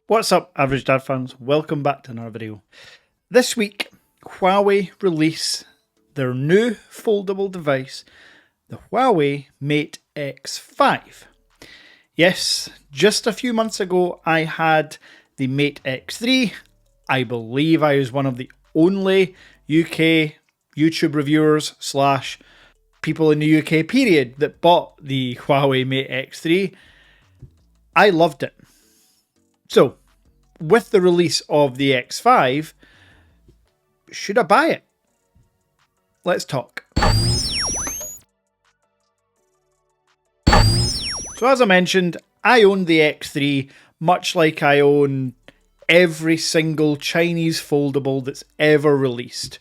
What's up, Average Dad fans? Welcome back to another video. This week, Huawei release their new foldable device, the Huawei Mate X5. Yes, just a few months ago, I had the Mate X3. I believe I was one of the only UK YouTube reviewers / people in the UK period that bought the Huawei Mate X3. I loved it. So, with the release of the X5, should I buy it? Let's talk. So as I mentioned, I own the X3, much like I own every single Chinese foldable that's ever released.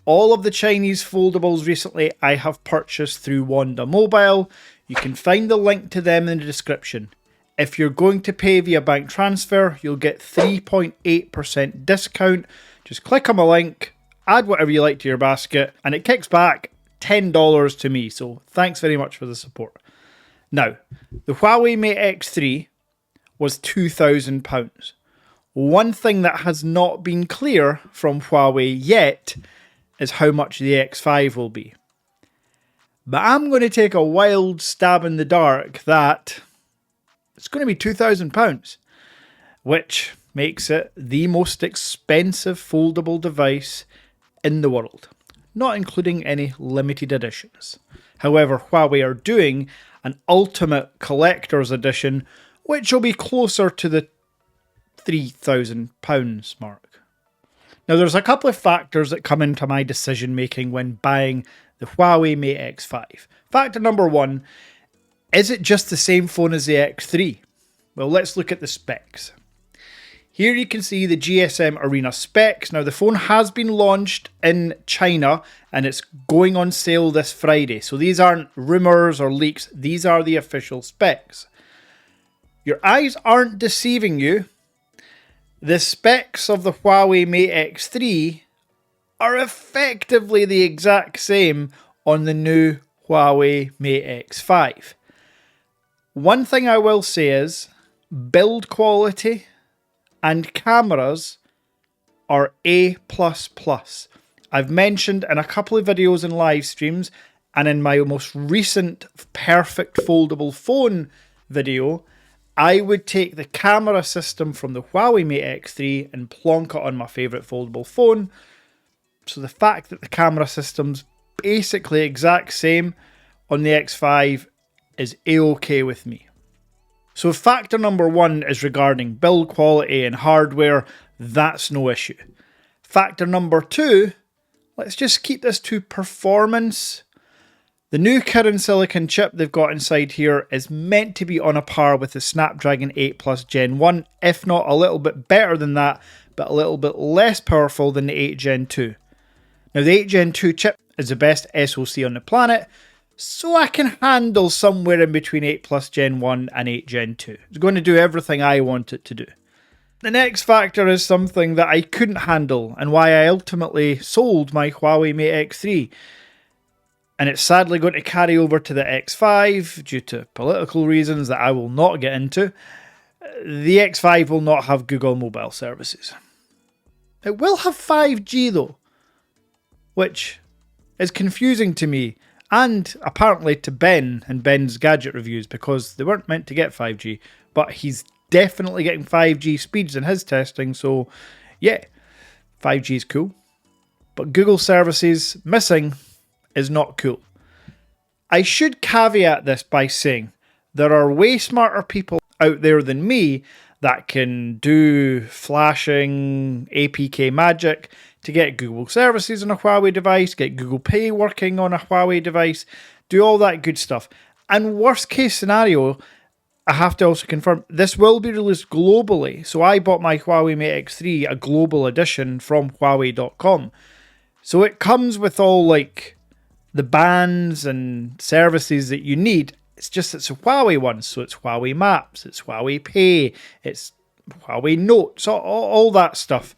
All of the Chinese foldables recently I have purchased through WONDA Mobile. You can find the link to them in the description. If you're going to pay via bank transfer, you'll get 3.8% discount. Just click on the link, add whatever you like to your basket, and it kicks back $10 to me. So thanks very much for the support. Now, the Huawei Mate X3 was £2,000. One thing that has not been clear from Huawei yet is how much the X5 will be. But I'm going to take a wild stab in the dark that it's going to be £2,000, which makes it the most expensive foldable device in the world, not including any limited editions. However, Huawei are doing an ultimate collector's edition, which will be closer to the £3,000 mark. Now, there's a couple of factors that come into my decision making when buying the Huawei Mate X5. Factor number one, is it just the same phone as the X3? Well, let's look at the specs. Here you can see the GSM Arena specs. Now, the phone has been launched in China and it's going on sale this Friday. So these aren't rumors or leaks. These are the official specs. Your eyes aren't deceiving you. The specs of the Huawei Mate X3 are effectively the exact same on the new Huawei Mate X5. One thing I will say is build quality and cameras are A++. I've mentioned in a couple of videos and live streams and in my most recent perfect foldable phone video, I would take the camera system from the Huawei Mate X3 and plonk it on my favourite foldable phone. So the fact that the camera system's basically exact same on the X5 is A-okay with me. So factor number one is regarding build quality and hardware. That's no issue. Factor number two, let's just keep this to performance. The new Kirin silicon chip they've got inside here is meant to be on a par with the Snapdragon 8 Plus Gen 1, if not a little bit better than that, but a little bit less powerful than the 8 Gen 2. Now the 8 Gen 2 chip is the best SoC on the planet, so I can handle somewhere in between 8 Plus Gen 1 and 8 Gen 2. It's going to do everything I want it to do. The next factor is something that I couldn't handle and why I ultimately sold my Huawei Mate X3. And it's sadly going to carry over to the X5 due to political reasons that I will not get into. The X5 will not have Google mobile services. It will have 5G though, which is confusing to me. And apparently to Ben and Ben's gadget reviews, because they weren't meant to get 5G, but he's definitely getting 5G speeds in his testing, so yeah, 5G is cool. But Google services missing is not cool. I should caveat this by saying there are way smarter people out there than me that can do flashing APK magic to get Google services on a Huawei device, get Google Pay working on a Huawei device, do all that good stuff. And worst case scenario, I have to also confirm, this will be released globally. So I bought my Huawei Mate X3, a global edition from Huawei.com. So it comes with all like the bands and services that you need. It's just it's a Huawei one, so it's Huawei Maps, it's Huawei Pay, it's Huawei Notes, all that stuff.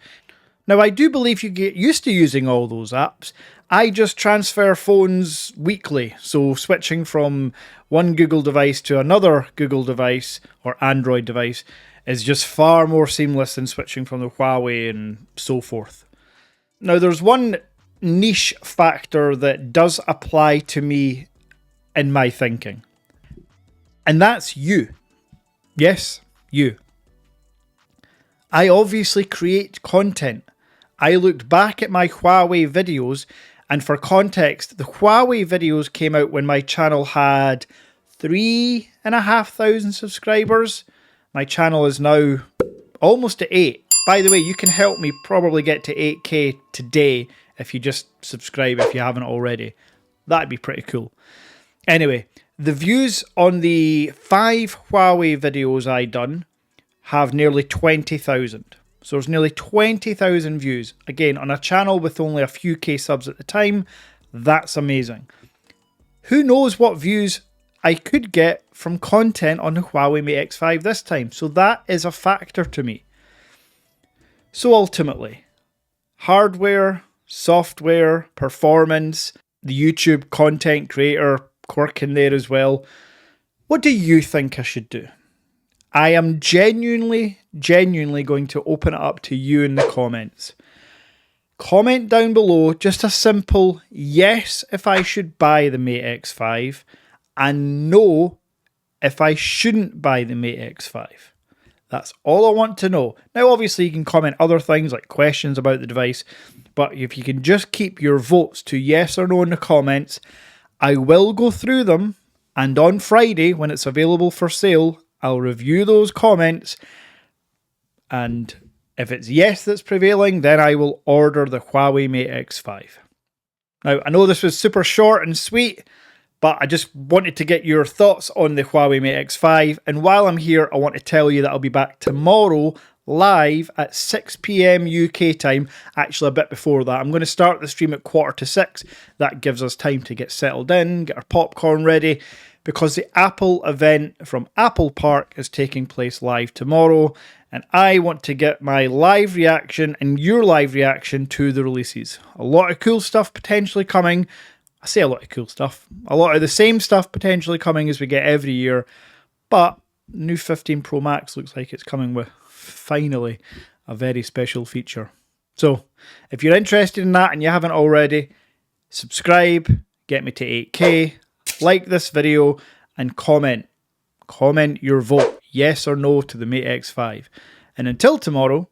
Now, I do believe you get used to using all those apps. I just transfer phones weekly, so switching from one Google device to another Google device or Android device is just far more seamless than switching from the Huawei and so forth. Now, there's one niche factor that does apply to me in my thinking, and that's you. Yes, you. I obviously create content. I looked back at my Huawei videos, and for context, the Huawei videos came out when my channel had 3,500 subscribers. My channel is now almost at 8. By the way, you can help me probably get to 8K today if you just subscribe if you haven't already. That'd be pretty cool. Anyway, the views on the 5 Huawei videos I done have nearly 20,000. So there's nearly 20,000 views. Again, on a channel with only a few K subs at the time, that's amazing. Who knows what views I could get from content on the Huawei Mate X5 this time. So that is a factor to me. So ultimately, hardware, software, performance, the YouTube content creator quirk in there as well. What do you think I should do? I am genuinely going to open it up to you in the comments. Comment down below just a simple yes if I should buy the Mate X5 and no if I shouldn't buy the Mate X5. That's all I want to know. Now, obviously, you can comment other things like questions about the device, but if you can just keep your votes to yes or no in the comments, I will go through them, and on Friday, when it's available for sale, I'll review those comments, and if it's yes that's prevailing, then I will order the Huawei Mate X5. Now, I know this was super short and sweet, but I just wanted to get your thoughts on the Huawei Mate X5, and while I'm here, I want to tell you that I'll be back tomorrow live at 6 PM UK time, actually a bit before that. I'm going to start the stream at 5:45. That gives us time to get settled in, get our popcorn ready, because the Apple event from Apple Park is taking place live tomorrow, and I want to get my live reaction and your live reaction to the releases. A lot of cool stuff potentially coming. I say a lot of cool stuff. A lot of the same stuff potentially coming as we get every year, but new 15 Pro Max looks like it's coming with finally a very special feature. So if you're interested in that and you haven't already, subscribe, get me to 8K, like this video, and comment. Comment your vote, yes or no to the Mate X5. And until tomorrow,